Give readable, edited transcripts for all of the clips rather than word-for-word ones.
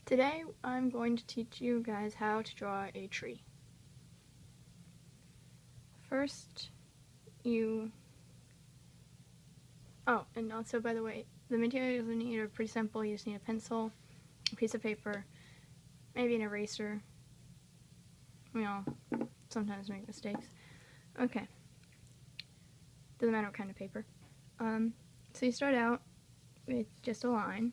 Today I'm going to teach you guys how to draw a tree. First, and also by the way, the materials we need are pretty simple. You just need a pencil, a piece of paper, maybe an eraser. We all sometimes make mistakes. Okay. Doesn't matter what kind of paper. So you start out with just a line.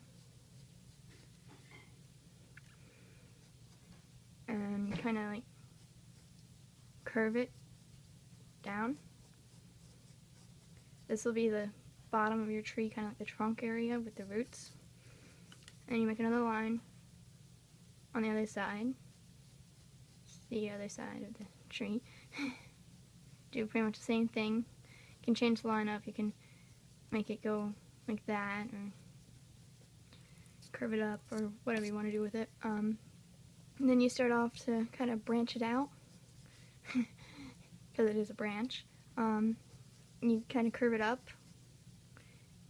And kind of like curve it down. This will be the bottom of your tree, kind of like the trunk area with the roots. And you make another line on the other side. The other side of the tree. Do pretty much the same thing. You can change the line up. You can make it go like that, or curve it up, or whatever you want to do with it. And then you start off to kind of branch it out, because it is a branch. You kind of curve it up,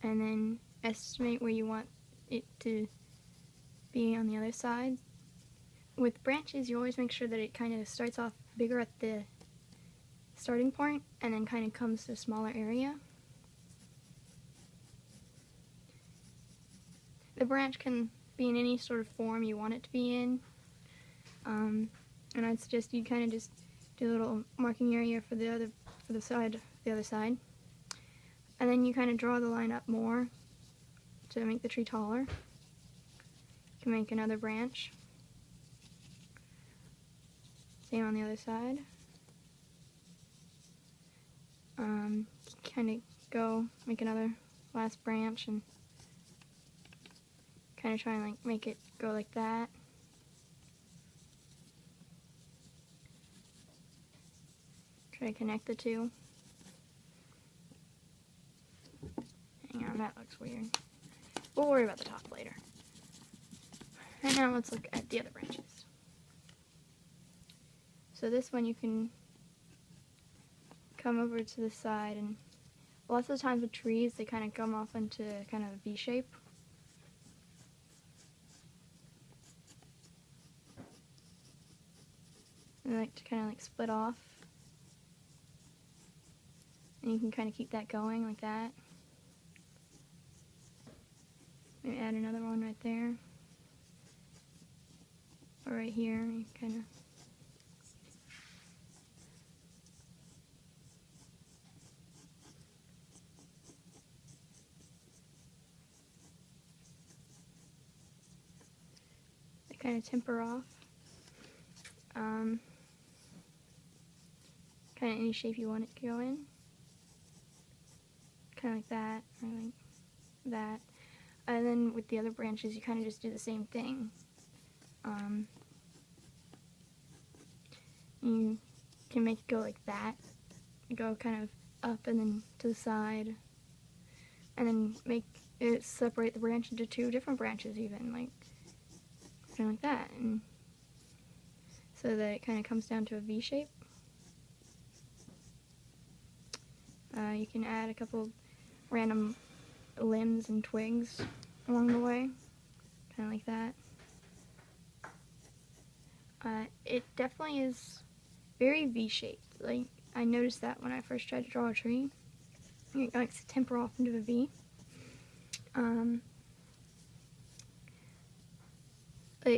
and then estimate where you want it to be on the other side. With branches, you always make sure that it kind of starts off bigger at the starting point, and then kind of comes to a smaller area. The branch can be in any sort of form you want it to be in. And I'd suggest you kind of just do a little marking area for the other side, and then you kind of draw the line up more to make the tree taller. You can make another branch. Same on the other side. Kind of go make another last branch and kind of try and like make it go like that. Try to connect the two. Hang on, that looks weird. We'll worry about the top later. And now let's look at the other branches. So this one you can come over to the side, and lots of times with trees they kind of come off into kind of a V shape. And they like to kind of like split off. And you can kind of keep that going like that. Maybe add another one right there. Or right here, you kind of temper off. Kind of any shape you want it to go in. Kind of like that, or like that. And then with the other branches, you kind of just do the same thing. You can make it go like that. Go kind of up and then to the side. And then make it separate the branch into two different branches even, like kind of like that. And so that it kind of comes down to a V shape. You can add a couple random limbs and twigs along the way, kind of like that. It definitely is very V-shaped. Like, I noticed that when I first tried to draw a tree. It likes to temper off into a V. And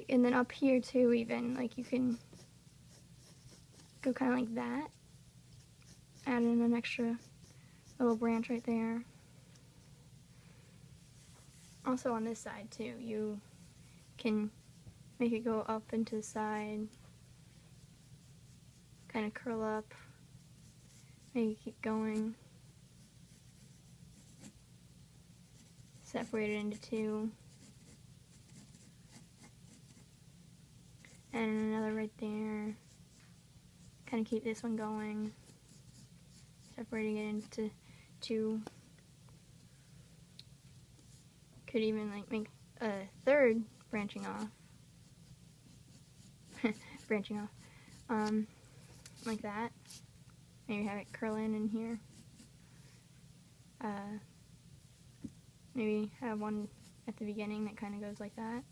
then up here too, even, like, you can go kind of like that. Add in an extra little branch right there. Also on this side too, you can make it go up and to the side, kind of curl up, make it keep going, separate it into two, and another right there, kind of keep this one going, separating it into two. Could even like make a third branching off. Like that. Maybe have it curl in here. Maybe have one at the beginning that kind of goes like that.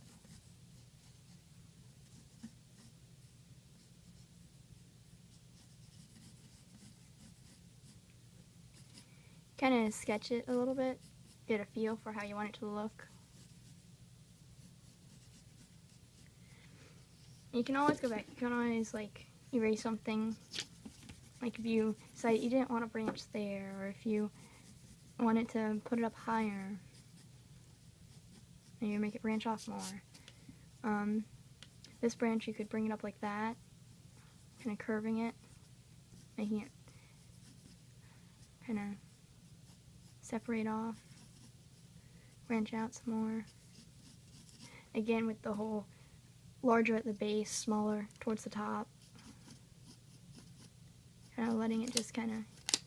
kind of sketch it a little bit, get a feel for how you want it to look. You can always go back. You can always like erase something. Like if you decided you didn't want a branch there, or if you wanted to put it up higher, maybe make it branch off more. This branch you could bring it up like that, kind of curving it, making it kind of separate off, branch out some more. Again with the whole larger at the base, smaller towards the top. Kind of letting it just kind of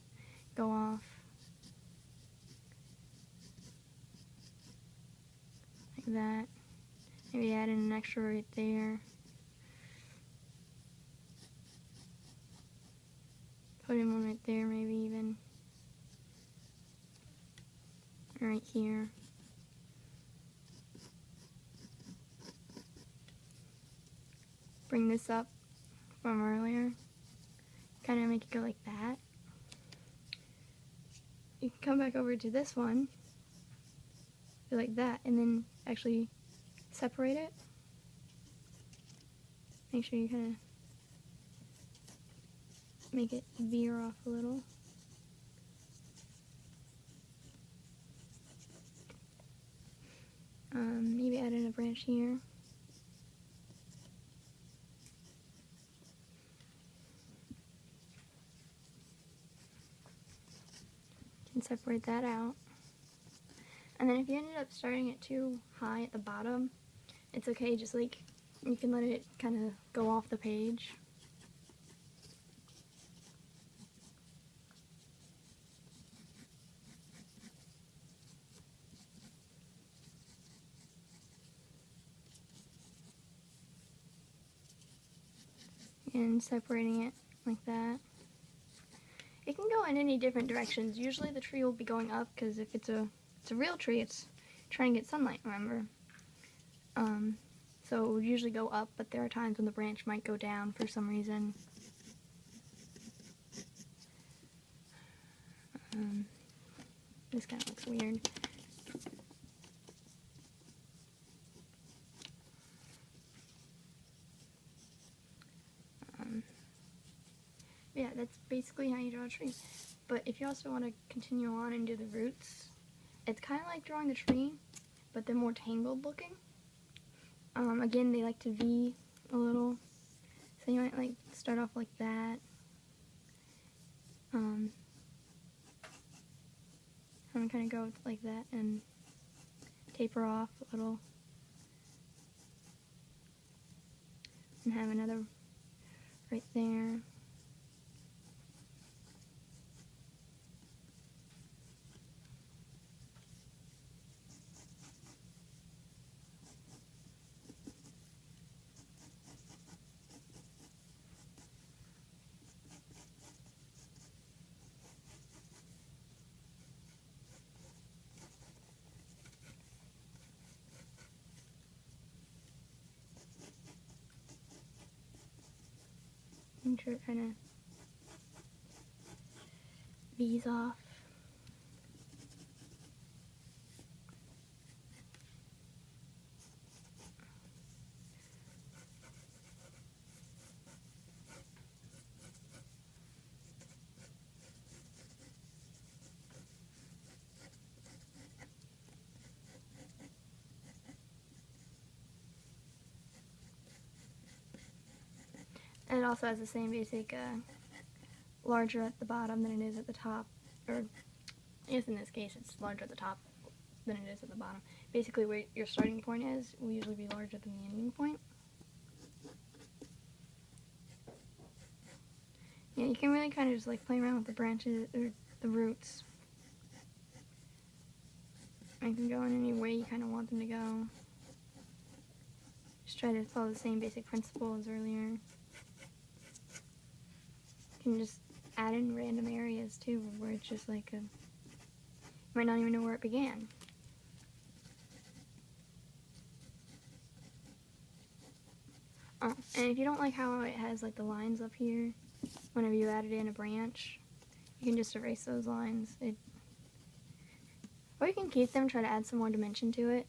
go off. Like that. Maybe add in an extra right there. Put in one right there, maybe even. Right here. Bring this up from earlier. Kind of make it go like that. You can come back over to this one. Do like that, and then actually separate it. Make sure you kind of make it veer off a little. Maybe add in a branch here. Can separate that out. And then if you ended up starting it too high at the bottom, it's okay, just like, you can let it kind of go off the page. And separating it like that. It can go in any different directions. Usually the tree will be going up, because if it's a real tree, it's trying to get sunlight, remember? So it would usually go up, but there are times when the branch might go down for some reason. This kind of looks weird. Yeah, that's basically how you draw a tree. But if you also want to continue on and do the roots, it's kind of like drawing the tree, but they're more tangled looking. Again, they like to V a little, so you might like start off like that. And kind of go like that and taper off a little, and have another right there. Make sure it kind of V's off. And it also has the same basic larger at the bottom than it is at the top, or I guess in this case it's larger at the top than it is at the bottom. Basically where your starting point is will usually be larger than the ending point. Yeah, you can really kind of just like play around with the branches or the roots. Make them go in any way you kind of want them to go. Just try to follow the same basic principle as earlier. You can just add in random areas too, where it's just like you might not even know where it began. And if you don't like how it has like the lines up here, whenever you added in a branch, you can just erase those lines. It Or you can keep them, try to add some more dimension to it.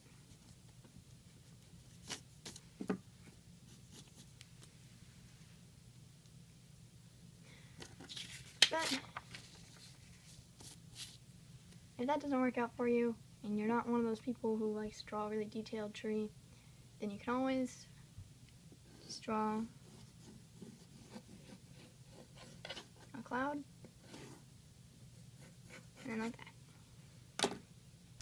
But if that doesn't work out for you, and you're not one of those people who likes to draw a really detailed tree, then you can always just draw a cloud, and then like that.